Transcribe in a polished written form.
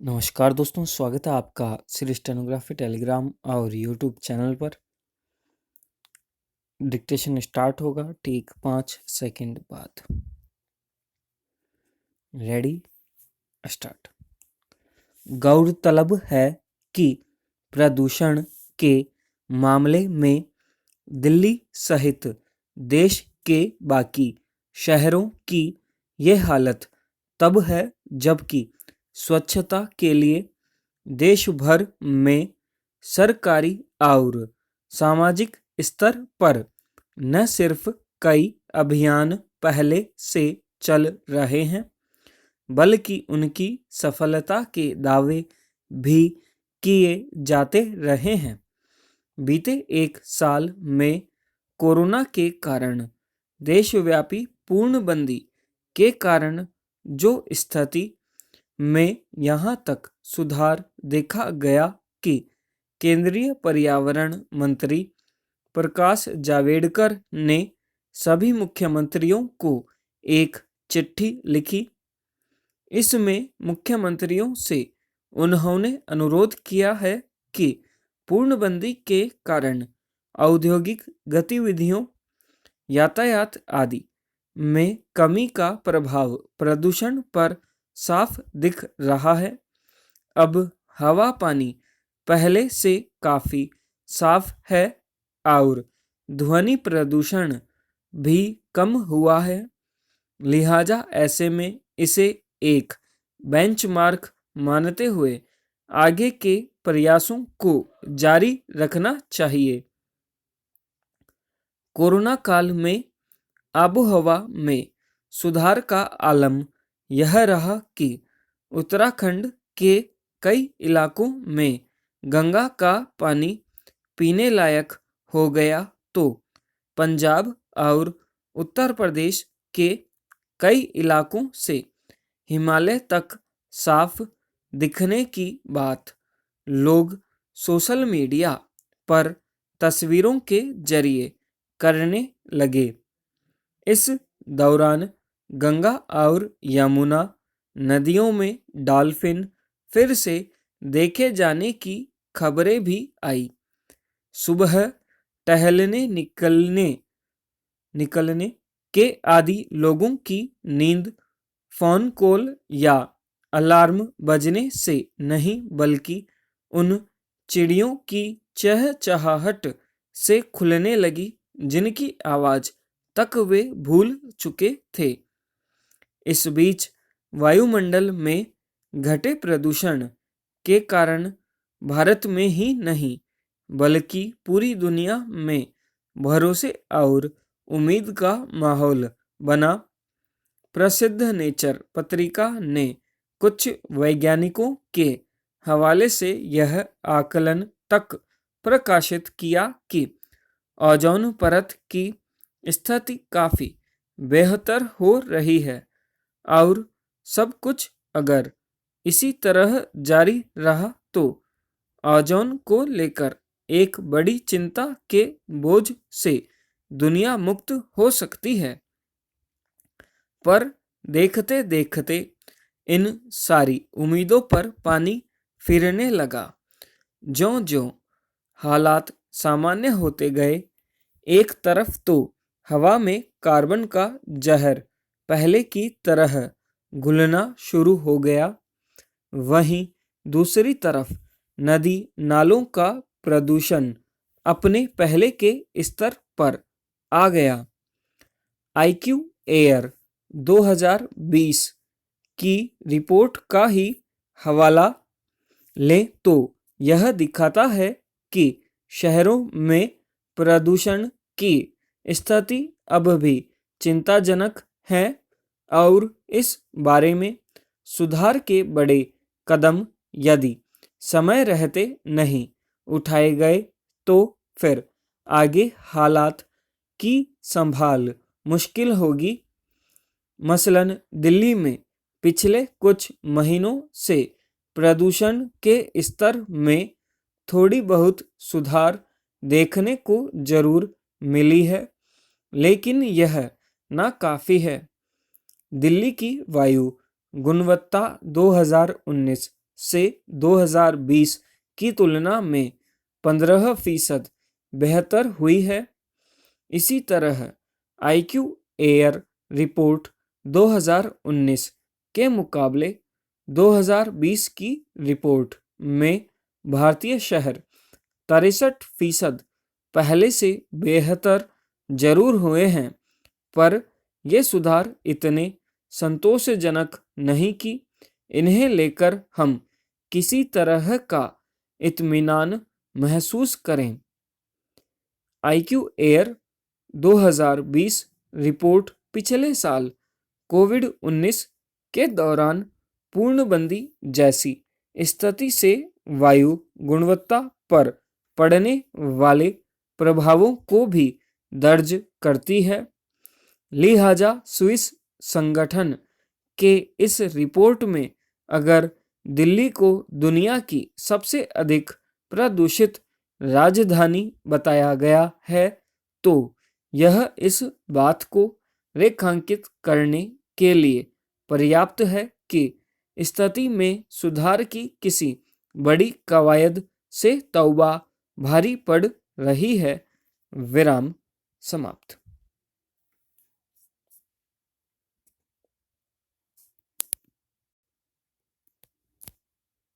नमस्कार दोस्तों, स्वागत है आपका श्री स्टेनोग्राफी टेलीग्राम और यूट्यूब चैनल पर। डिक्टेशन स्टार्ट होगा ठीक 5 सेकंड बाद। Ready, start. गौरतलब है कि प्रदूषण के मामले में दिल्ली सहित देश के बाकी शहरों की ये हालत तब है जबकि स्वच्छता के लिए देश भर में सरकारी और सामाजिक स्तर पर न सिर्फ कई अभियान पहले से चल रहे हैं, बल्कि उनकी सफलता के दावे भी किए जाते रहे हैं। बीते एक साल में कोरोना के कारण देशव्यापी पूर्णबंदी के कारण जो स्थिति में यहाँ तक सुधार देखा गया कि केंद्रीय पर्यावरण मंत्री प्रकाश जावड़ेकर ने सभी मुख्यमंत्रियों को एक चिट्ठी लिखी। इसमें मुख्यमंत्रियों से उन्होंने अनुरोध किया है कि पूर्णबंदी के कारण औद्योगिक गतिविधियों, यातायात आदि में कमी का प्रभाव प्रदूषण पर साफ दिख रहा है। अब हवा पानी पहले से काफ़ी साफ है और ध्वनि प्रदूषण भी कम हुआ है। लिहाजा ऐसे में इसे एक बेंचमार्क मानते हुए आगे के प्रयासों को जारी रखना चाहिए। कोरोना काल में आबोहवा में सुधार का आलम यह रहा कि उत्तराखंड के कई इलाकों में गंगा का पानी पीने लायक हो गया, तो पंजाब और उत्तर प्रदेश के कई इलाकों से हिमालय तक साफ दिखने की बात लोग सोशल मीडिया पर तस्वीरों के जरिए करने लगे। इस दौरान गंगा और यमुना नदियों में डॉल्फिन फिर से देखे जाने की खबरें भी आई। सुबह टहलने निकलने के आदि लोगों की नींद फोन कॉल या अलार्म बजने से नहीं, बल्कि उन चिड़ियों की चहचहाहट से खुलने लगी जिनकी आवाज़ तक वे भूल चुके थे। इस बीच वायुमंडल में घटे प्रदूषण के कारण भारत में ही नहीं, बल्कि पूरी दुनिया में भरोसे और उम्मीद का माहौल बना। प्रसिद्ध नेचर पत्रिका ने कुछ वैज्ञानिकों के हवाले से यह आकलन तक प्रकाशित किया कि ओजोन परत की स्थिति काफ़ी बेहतर हो रही है और सब कुछ अगर इसी तरह जारी रहा तो ओजोन को लेकर एक बड़ी चिंता के बोझ से दुनिया मुक्त हो सकती है। पर देखते देखते इन सारी उम्मीदों पर पानी फिरने लगा। ज्यों ज्यों हालात सामान्य होते गए, एक तरफ तो हवा में कार्बन का जहर पहले की तरह घुलना शुरू हो गया, वहीं दूसरी तरफ नदी नालों का प्रदूषण अपने पहले के स्तर पर आ गया। IQ एयर 2020 की रिपोर्ट का ही हवाला लें तो यह दिखाता है कि शहरों में प्रदूषण की स्थिति अब भी चिंताजनक है और इस बारे में सुधार के बड़े कदम यदि समय रहते नहीं उठाए गए तो फिर आगे हालात की संभाल मुश्किल होगी। मसलन दिल्ली में पिछले कुछ महीनों से प्रदूषण के स्तर में थोड़ी बहुत सुधार देखने को जरूर मिली है, लेकिन यह नाकाफी है। दिल्ली की वायु गुणवत्ता 2019 से 2020 की तुलना में 15% बेहतर हुई है। इसी तरह IQ एयर रिपोर्ट 2019 के मुकाबले 2020 की रिपोर्ट में भारतीय शहर 63% पहले से बेहतर जरूर हुए हैं, पर ये सुधार इतने संतोषजनक नहीं कि इन्हें लेकर हम किसी तरह का इत्मीनान महसूस करें। IQ एयर 2020 रिपोर्ट पिछले साल कोविड-19 के दौरान पूर्णबंदी जैसी स्थिति से वायु गुणवत्ता पर पड़ने वाले प्रभावों को भी दर्ज करती है। लिहाजा स्विस संगठन के इस रिपोर्ट में अगर दिल्ली को दुनिया की सबसे अधिक प्रदूषित राजधानी बताया गया है, तो यह इस बात को रेखांकित करने के लिए पर्याप्त है कि स्थिति में सुधार की किसी बड़ी कवायद से तौबा भारी पड़ रही है। विराम समाप्त।